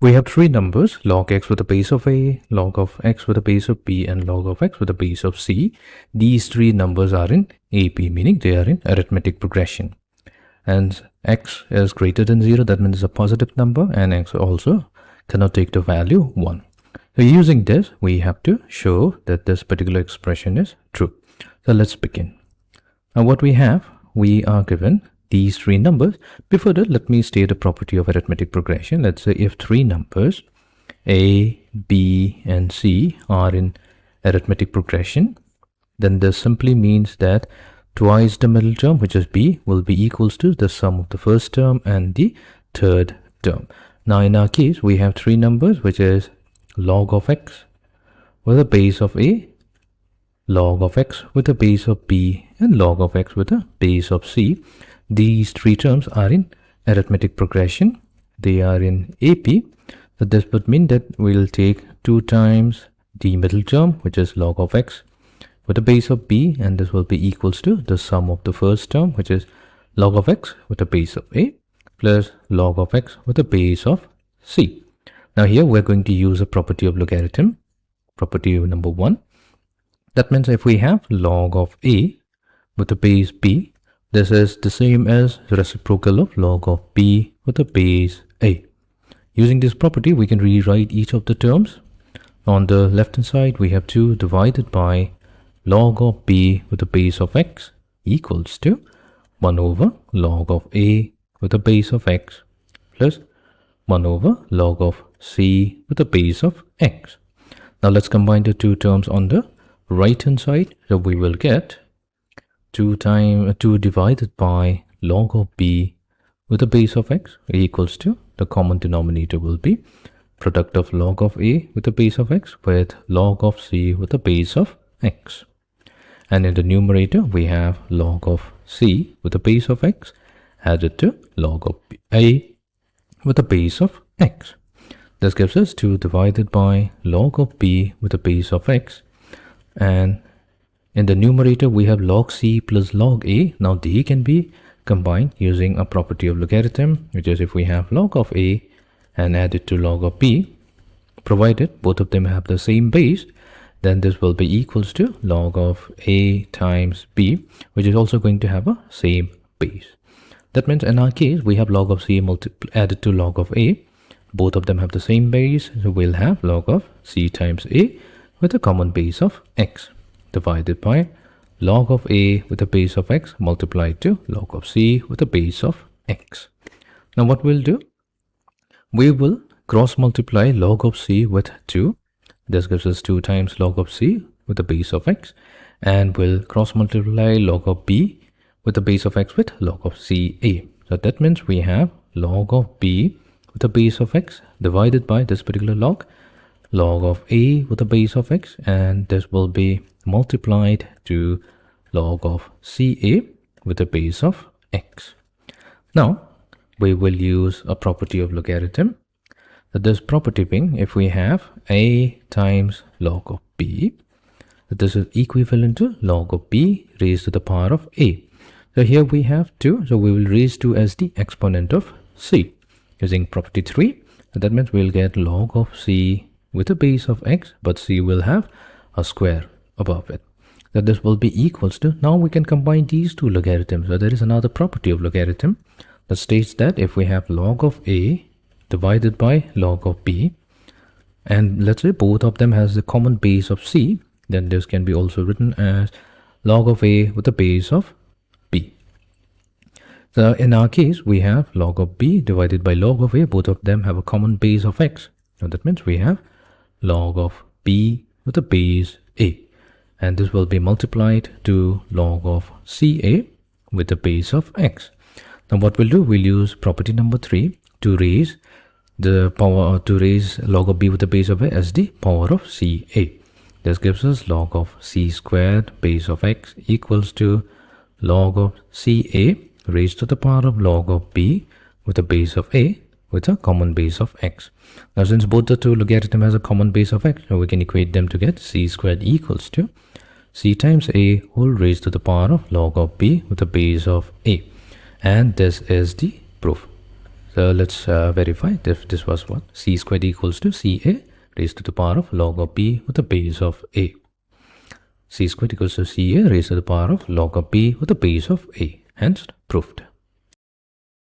We have three numbers, log x with a base of a, log of x with a base of b, and log of x with a base of c. These three numbers are in AP, meaning they are in arithmetic progression. And x is greater than 0, that means it's a positive number, and x also cannot take the value 1. So using this, we have to show that this particular expression is true. So let's begin. Now what we have, we are given these three numbers. Before that, let me state a property of arithmetic progression. Let's say if three numbers a, b, and c are in arithmetic progression, then this simply means that twice the middle term, which is b, will be equals to the sum of the first term and the third term. Now in our case, we have three numbers, which is log of x with a base of a, log of x with a base of b, and log of x with a base of c. These three terms are in arithmetic progression. They are in AP. So this would mean that we'll take 2 times the middle term, which is log of x with a base of b, and this will be equals to the sum of the first term, which is log of x with a base of a plus log of x with a base of c. Now here we're going to use a property of logarithm, property number 1. That means if we have log of a with a base b, this is the same as the reciprocal of log of b with a base a. Using this property, we can rewrite each of the terms. On the left hand side, we have 2 divided by log of b with a base of x equals to 1 over log of a with a base of x plus 1 over log of c with a base of x. Now let's combine the two terms on the right hand side. So we will get 2 divided by log of b with a base of x equals to, the common denominator will be product of log of a with a base of x with log of c with a base of x. And in the numerator, we have log of c with a base of x added to log of a with a base of x. This gives us 2 divided by log of b with a base of x, and in the numerator, we have log c plus log a. Now they can be combined using a property of logarithm, which is if we have log of a and add it to log of b, provided both of them have the same base, then this will be equals to log of a times b, which is also going to have a same base. That means in our case, we have log of c added to log of a. Both of them have the same base, so we'll have log of c times a with a common base of x, divided by log of a with a base of x multiplied to log of c with a base of x. Now what we'll do, we will cross multiply log of c with 2. This gives us 2 times log of c with a base of x, and we'll cross multiply log of b with a base of x with log of ca. So that means we have log of b with a base of x divided by this particular log of a with a base of x, and this will be multiplied to log of ca with a base of x. Now we will use a property of logarithm. So this property being, if we have a times log of b, this is equivalent to log of b raised to the power of a. So here we have 2, so we will raise 2 as the exponent of c using property 3. So that means we'll get log of c with a base of x, but c will have a square above it. So this will be equals to, now we can combine these two logarithms. So there is another property of logarithm that states that if we have log of a divided by log of b, and let's say both of them has the common base of c, then this can be also written as log of a with a base of b. So in our case, we have log of b divided by log of a. Both of them have a common base of x. So that means we have log of b with a base a, and this will be multiplied to log of ca with the base of x. Now what we'll do, we'll use property number 3 to raise log of b with the base of a as the power of ca. This gives us log of c squared base of x equals to log of ca raised to the power of log of b with a base of a with a common base of x. Now since both the two logarithm has a common base of x, so we can equate them to get c squared equals to c times a whole raised to the power of log of b with a base of a. And this is the proof. So let's verify if this was what? C squared equals to Ca raised to the power of log of b with the base of a. C squared equals to Ca raised to the power of log of b with the base of a. Hence proved.